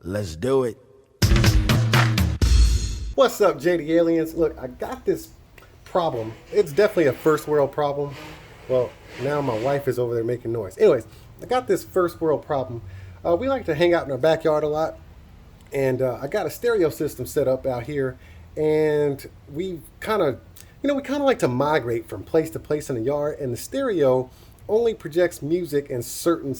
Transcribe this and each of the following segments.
Let's do it. What's up, JD Aliens? Look, I got this problem. It's definitely a first world problem. Well, now my wife is over there making noise. Anyways, I got this first world problem. We like to hang out in our backyard a lot, and I got a stereo system set up out here, and we kind of like to migrate from place to place in the yard, and the stereo only projects music in certain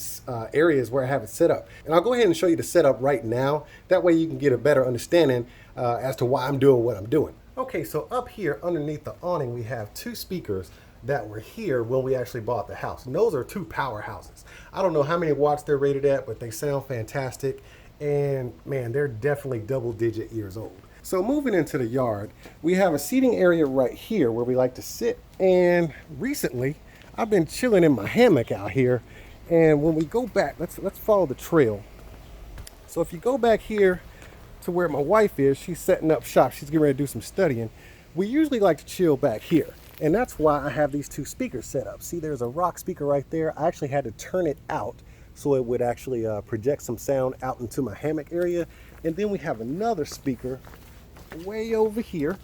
areas where I have it set up. And I'll go ahead and show you the setup right now. That way you can get a better understanding as to why I'm doing what I'm doing. Okay, so up here underneath the awning, we have two speakers that were here when we actually bought the house. And those are two powerhouses. I don't know how many watts they're rated at, but they sound fantastic. And man, they're definitely double-digit years old. So moving into the yard, we have a seating area right here where we like to sit. And recently, I've been chilling in my hammock out here, and when we go back, let's follow the trail. So if you go back here to where my wife is, she's setting up shop. She's getting ready to do some studying. We usually like to chill back here, and that's why I have these two speakers set up. See, there's a rock speaker right there. I actually had to turn it out so it would actually project some sound out into my hammock area. And then we have another speaker way over here,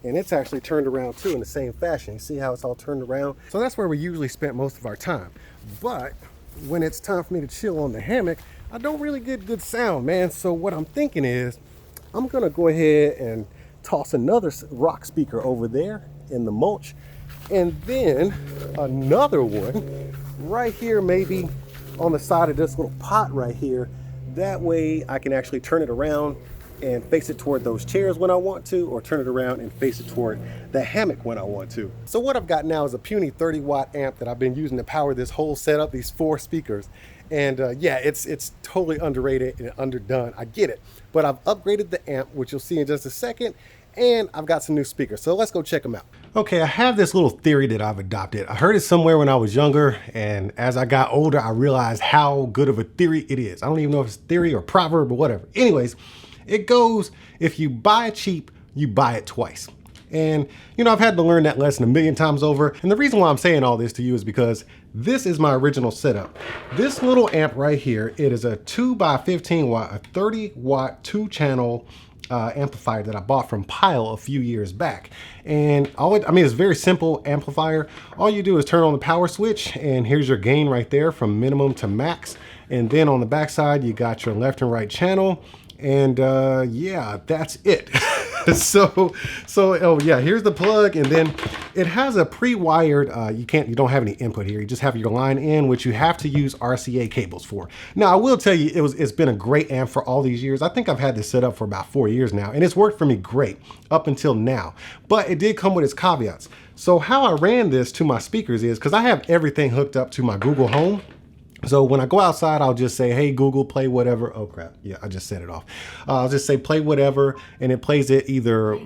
and it's actually turned around too in the same fashion. You see how it's all turned around? So that's where we usually spend most of our time. But when it's time for me to chill on the hammock, I don't really get good sound, man. So what I'm thinking is I'm gonna go ahead and toss another rock speaker over there in the mulch, and then another one right here, maybe on the side of this little pot right here. That way I can actually turn it around and face it toward those chairs when I want to, or turn it around and face it toward the hammock when I want to. So what I've got now is a puny 30-watt amp that I've been using to power this whole setup, these four speakers. And yeah, it's totally underrated and underdone. I get it. But I've upgraded the amp, which you'll see in just a second, and I've got some new speakers. So let's go check them out. Okay, I have this little theory that I've adopted. I heard it somewhere when I was younger, and as I got older, I realized how good of a theory it is. I don't even know if it's theory or proverb or whatever. Anyways, it goes, if you buy it cheap, you buy it twice. And you know, I've had to learn that lesson a million times over. And the reason why I'm saying all this to you is because this is my original setup. This little amp right here, it is a 2x15 watt, a 30-watt 2-channel amplifier that I bought from Pyle a few years back. And it's a very simple amplifier. All you do is turn on the power switch, and here's your gain right there from minimum to max. And then on the back side, you got your left and right channel. And yeah, that's it. so oh yeah, here's the plug, and then it has a pre-wired you don't have any input here. You just have your line in, which you have to use RCA cables for. Now I will tell you, it's been a great amp for all these years. I think I've had this set up for about 4 years now, and it's worked for me great up until now. But it did come with its caveats. So how I ran this to my speakers is, because I have everything hooked up to my Google Home. So when I go outside, I'll just say, hey, Google, play whatever. Oh, crap. Yeah, I just set it off. I'll just say, play whatever, and it plays it either.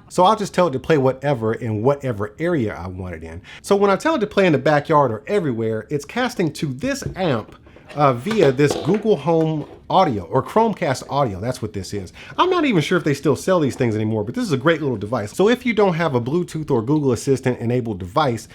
So I'll just tell it to play whatever in whatever area I want it in. So when I tell it to play in the backyard or everywhere, it's casting to this amp via this Google Home audio or Chromecast audio. That's what this is. I'm not even sure if they still sell these things anymore, but this is a great little device. So if you don't have a Bluetooth or Google Assistant enabled device,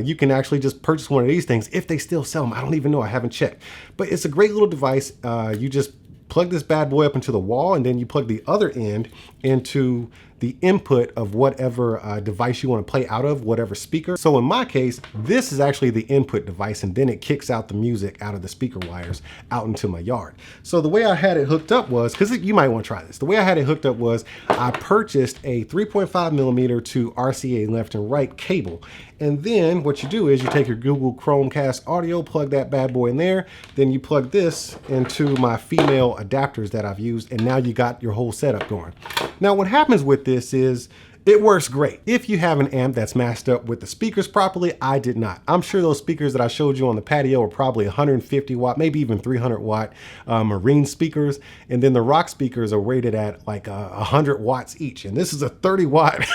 you can actually just purchase one of these things if they still sell them. I don't even know. I haven't checked, but it's a great little device. You just plug this bad boy up into the wall, and then you plug the other end into the input of whatever device you want to play out of, whatever speaker. So in my case, this is actually the input device, and then it kicks out the music out of the speaker wires out into my yard. So the way I had it hooked up was, because you might want to try this, the way I had it hooked up was I purchased a 3.5 millimeter to RCA left and right cable. And then what you do is you take your Google Chromecast audio, plug that bad boy in there, then you plug this into my female adapters that I've used, and now you got your whole setup going. Now what happens with this is it works great if you have an amp that's matched up with the speakers properly. I did not. I'm sure those speakers that I showed you on the patio are probably 150 watt, maybe even 300 watt marine speakers. And then the rock speakers are rated at like 100 watts each. And this is a 30 watt.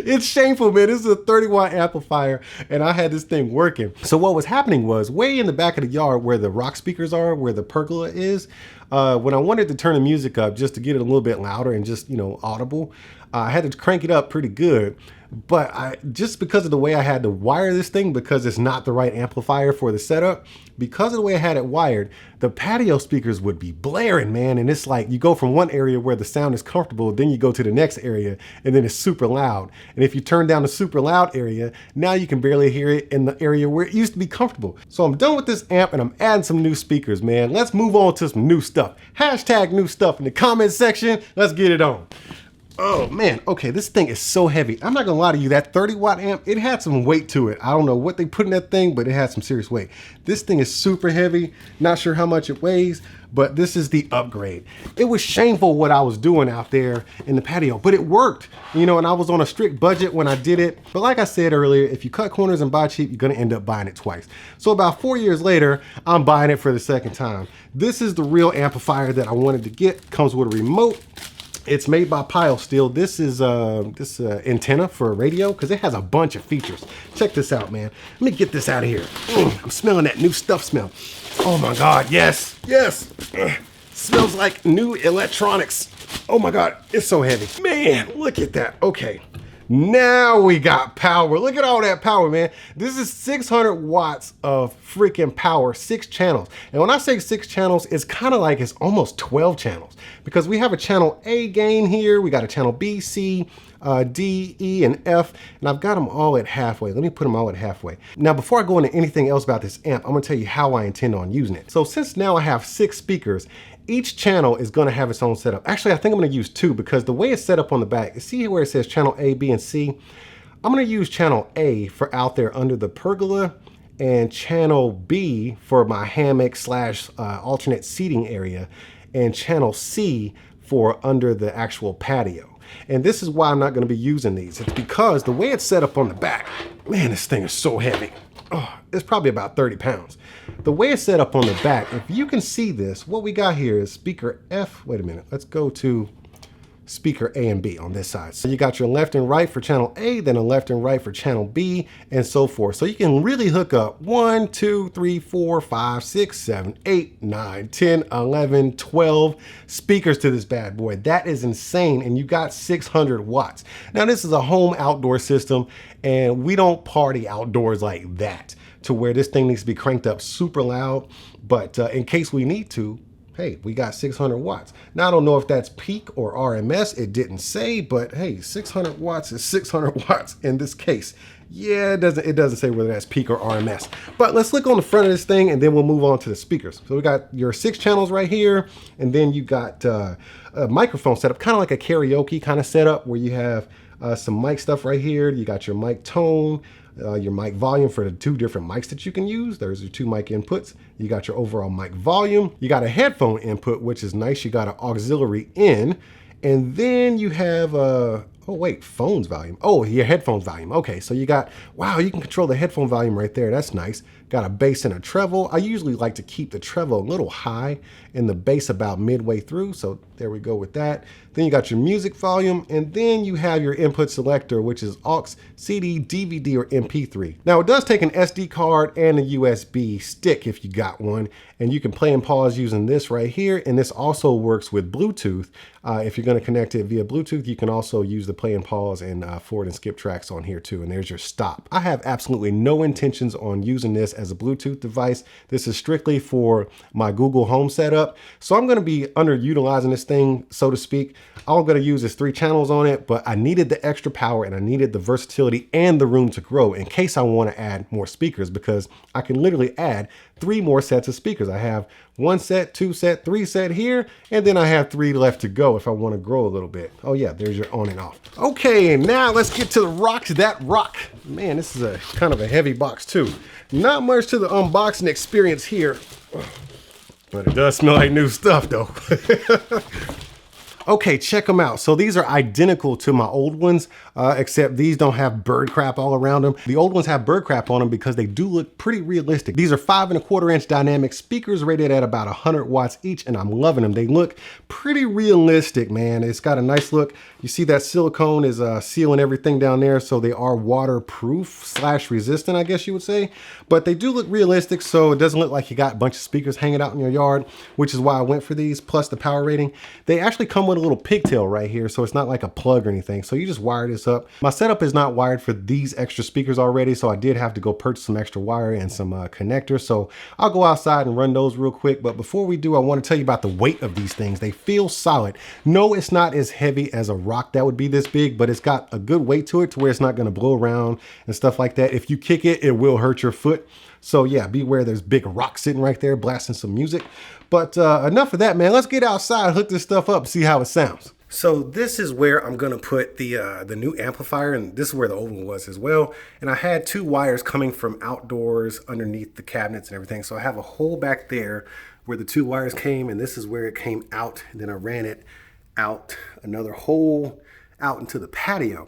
It's shameful, man. This is a 30-watt amplifier, and I had this thing working. So what was happening was, way in the back of the yard where the rock speakers are, where the pergola is, when I wanted to turn the music up just to get it a little bit louder and just, you know, audible, I had to crank it up pretty good. But just because of the way I had to wire this thing, because it's not the right amplifier for the setup, because of the way I had it wired, the patio speakers would be blaring, man. And it's like you go from one area where the sound is comfortable, then you go to the next area, and then it's super loud. And if you turn down the super loud area, now you can barely hear it in the area where it used to be comfortable. So I'm done with this amp and I'm adding some new speakers, man. Let's move on to some new stuff. Hashtag new stuff in the comment section. Let's get it on. Oh man, okay, this thing is so heavy. I'm not gonna lie to you, that 30-watt amp, it had some weight to it. I don't know what they put in that thing, but it had some serious weight. This thing is super heavy, not sure how much it weighs, but this is the upgrade. It was shameful what I was doing out there in the patio, but it worked. You know, and I was on a strict budget when I did it. But like I said earlier, if you cut corners and buy cheap, you're gonna end up buying it twice. So about 4 years later, I'm buying it for the second time. This is the real amplifier that I wanted to get. Comes with a remote. It's made by Pyle still. This is this antenna for a radio because it has a bunch of features. Check this out, man. Let me get this out of here. I'm smelling that new stuff smell. Oh my God, yes, yes. Smells like new electronics. Oh my God, it's so heavy. Man, look at that. Okay. Now we got power. Look at all that power, man. This is 600 watts of freaking power, 6 channels. And when I say 6 channels, it's kind of like it's almost 12 channels because we have a channel A gain here. We got a channel B, C, D, E, and F, and I've got them all at halfway. Let me put them all at halfway. Now, before I go into anything else about this amp, I'm gonna tell you how I intend on using it. So since now I have 6 speakers, each channel is gonna have its own setup. Actually, I think I'm gonna use 2 because the way it's set up on the back, see where it says channel A, B, and C? I'm gonna use channel A for out there under the pergola and channel B for my hammock slash alternate seating area and channel C for under the actual patio. And this is why I'm not gonna be using these. It's because the way it's set up on the back, man, this thing is so heavy. Oh, it's probably about 30 pounds. The way it's set up on the back, if you can see this, what we got here is speaker F. Wait a minute, let's go to speaker A and B on this side. So you got your left and right for channel A, then a left and right for channel B, and so forth. So you can really hook up 1, 2, 3, 4, 5, 6, 7, 8, 9, 10, 11, 12 speakers to this bad boy. That is insane, and you got 600 watts. Now this is a home outdoor system, and we don't party outdoors like that to where this thing needs to be cranked up super loud, but in case we need to, hey, we got 600 watts. Now, I don't know if that's peak or RMS. It didn't say, but hey, 600 watts is 600 watts in this case. Yeah, it doesn't say whether that's peak or RMS. But let's look on the front of this thing and then we'll move on to the speakers. So we got your 6 channels right here, and then you got a microphone setup, kind of like a karaoke kind of setup where you have some mic stuff right here. You got your mic tone, your mic volume for the 2 different mics that you can use. There's your 2 mic inputs. You got your overall mic volume. You got a headphone input, which is nice. You got an auxiliary in, and then you have oh wait, phones volume. Oh, your headphones volume. Okay, so you got, wow, you can control the headphone volume right there. That's nice. Got a bass and a treble. I usually like to keep the treble a little high and the bass about midway through. So there we go with that. Then you got your music volume, and then you have your input selector, which is aux, CD, DVD, or MP3. Now it does take an SD card and a USB stick if you got one, and you can play and pause using this right here. And this also works with Bluetooth. If you're gonna connect it via Bluetooth, you can also use the play and pause and forward and skip tracks on here too. And there's your stop. I have absolutely no intentions on using this as a Bluetooth device. This is strictly for my Google Home setup. So I'm gonna be underutilizing this thing, so to speak. All I'm gonna use is 3 channels on it, but I needed the extra power and I needed the versatility and the room to grow in case I wanna add more speakers, because I can literally add 3 more sets of speakers. I have 1 set, 2 set, 3 set here, and then I have 3 left to go if I wanna grow a little bit. Oh yeah, there's your on and off. Okay, now let's get to the rocks that rock. Man, this is a kind of a heavy box too. Not much to the unboxing experience here, but it does smell like new stuff though. Okay, check them out. So these are identical to my old ones, except these don't have bird crap all around them. The old ones have bird crap on them because they do look pretty realistic. These are 5 1/4 inch dynamic speakers rated at about 100 watts each, and I'm loving them. They look pretty realistic, man. It's got a nice look. You see that silicone is sealing everything down there, so they are waterproof slash resistant, I guess you would say. But they do look realistic, so it doesn't look like you got a bunch of speakers hanging out in your yard, which is why I went for these, plus the power rating. They actually come with a little pigtail right here, so it's not like a plug or anything. So you just wire this up. My setup is not wired for these extra speakers already, so I did have to go purchase some extra wire and some connectors. So I'll go outside and run those real quick. But before we do, I want to tell you about the weight of these things. They feel solid. No, it's not as heavy as a rock that would be this big, but it's got a good weight to it to where it's not going to blow around and stuff like that. If you kick it, it will hurt your foot. So yeah, beware, there's big rocks sitting right there blasting some music. But enough of that, man. Let's get outside, hook this stuff up, see how it sounds. So this is where I'm gonna put the new amplifier, and this is where the old one was as well. And I had two wires coming from outdoors underneath the cabinets and everything. So I have a hole back there where the two wires came, and this is where it came out. And then I ran it out another hole out into the patio.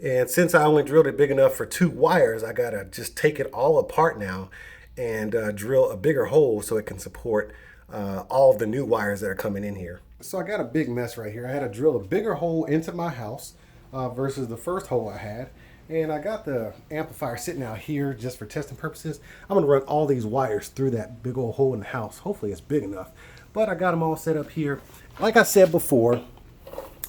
And since I only drilled it big enough for two wires, I gotta just take it all apart now and drill a bigger hole so it can support all of the new wires that are coming in here. So I got a big mess right here. I had to drill a bigger hole into my house versus the first hole I had. And I got the amplifier sitting out here just for testing purposes. I'm gonna run all these wires through that big old hole in the house. Hopefully it's big enough. But I got them all set up here. Like I said before,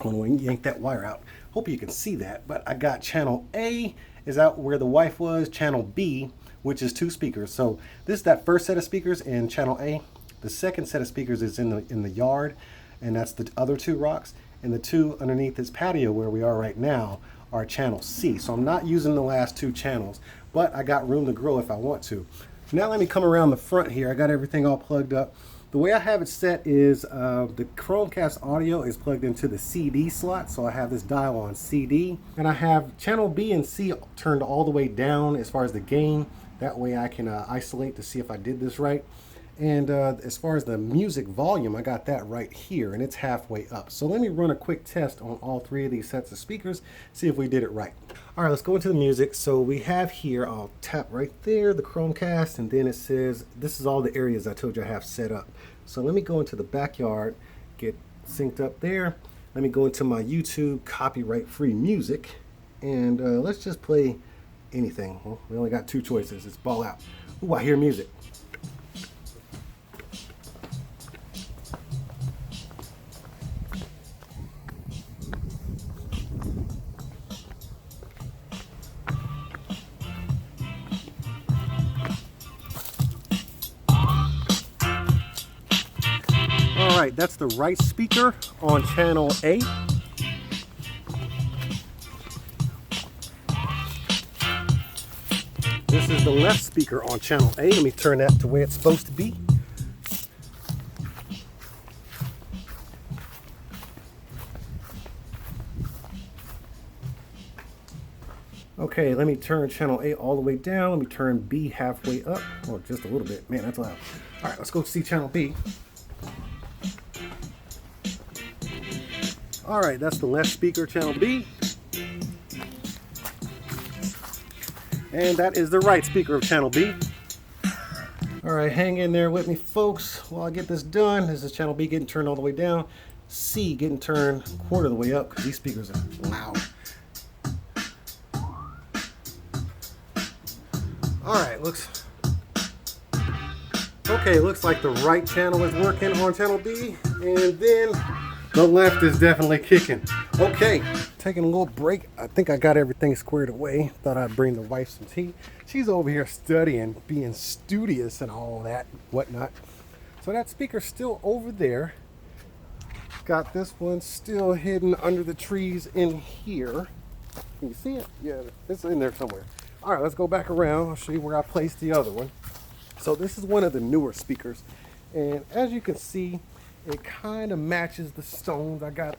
when we yank that wire out, hope you can see that, but I got channel A is out where the wife was, channel B, which is two speakers. So this is that first set of speakers in channel A. The second set of speakers is in the yard, and that's the other two rocks. And the two underneath this patio where we are right now are channel C. So I'm not using the last two channels, but I got room to grow if I want to. Now let me come around the front here. I got everything all plugged up. The way I have it set is the Chromecast audio is plugged into the CD slot, so I have this dial on CD, and I have channel B and C turned all the way down as far as the gain. That way I can isolate to see if I did this right. And as far as the music volume, I got that right here, and it's halfway up. So let me run a quick test on all three of these sets of speakers, see if we did it right. All right, let's go into the music. So we have here, I'll tap right there, the Chromecast, and then it says, this is all the areas I told you I have set up. So let me go into the backyard, get synced up there. Let me go into my YouTube copyright-free music, and let's just play anything. Well, we only got two choices. It's ball out. Ooh, I hear music. All right, that's the right speaker on channel A. This is the left speaker on channel A. Let me turn that to the way it's supposed to be. Okay, let me turn channel A all the way down. Let me turn B halfway up. Oh, just a little bit. Man, that's loud. All right, let's go see channel B. All right, that's the left speaker, channel B. And that is the right speaker of channel B. All right, hang in there with me, folks, while I get this done. This is channel B getting turned all the way down. C getting turned quarter of the way up because these speakers are loud. All right, looks like the right channel is working on channel B, and then the left is definitely kicking. Okay, taking a little break. I think I got everything squared away. Thought I'd bring the wife some tea. She's over here studying, being studious and all that, whatnot. So that speaker's still over there. Got this one still hidden under the trees in here. Can you see it? Yeah, it's in there somewhere. All right, let's go back around. I'll show you where I placed the other one. So this is one of the newer speakers. And as you can see, it kind of matches the stones I got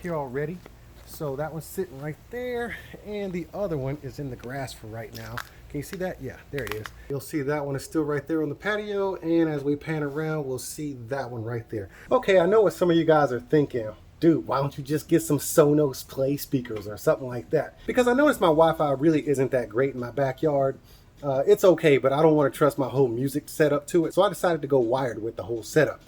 here already. So that one's sitting right there, and the other one is in the grass for right now. Can you see that? Yeah, there it is. You'll see that one is still right there on the patio, and as we pan around, we'll see that one right there. Okay, I know what some of you guys are thinking. Dude, why don't you just get some Sonos Play speakers or something like that? Because I noticed my Wi-Fi really isn't that great in my backyard. It's okay, but I don't want to trust my whole music setup to it, so I decided to go wired with the whole setup.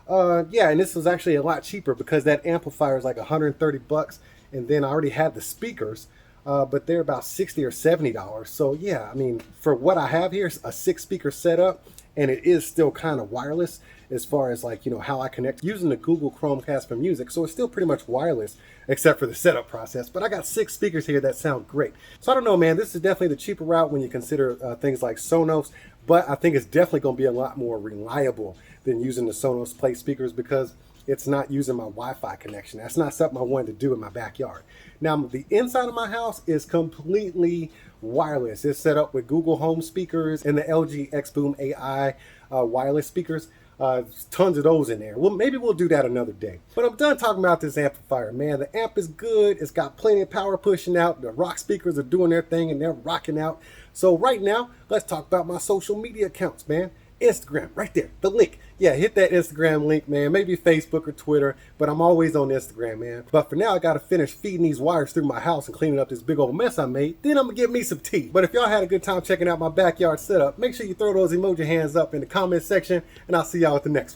Yeah, and this was actually a lot cheaper because that amplifier is like 130 bucks, and then I already had the speakers, but they're about $60 or $70. So yeah, I mean, for what I have here, a 6-speaker setup and it is still kind of wireless as far as like, you know, how I connect using the Google Chromecast for music. So it's still pretty much wireless except for the setup process. But I got 6 speakers here that sound great. So I don't know, man, this is definitely the cheaper route when you consider things like Sonos, but I think it's definitely going to be a lot more reliable than using the Sonos Play speakers because it's not using my Wi-Fi connection. That's not something I wanted to do in my backyard. Now, the inside of my house is completely wireless. It's set up with Google Home speakers and the LG X Boom AI wireless speakers. Tons of those in there. Well, maybe we'll do that another day. But I'm done talking about this amplifier, man. The amp is good. It's got plenty of power pushing out. The rock speakers are doing their thing and they're rocking out. So right now, let's talk about my social media accounts, man. Instagram, right there, the link. Yeah, hit that Instagram link, man. Maybe Facebook or Twitter, but I'm always on Instagram, man. But for now, I gotta finish feeding these wires through my house and cleaning up this big old mess I made. Then I'm gonna get me some tea. But if y'all had a good time checking out my backyard setup, make sure you throw those emoji hands up in the comment section, and I'll see y'all at the next one.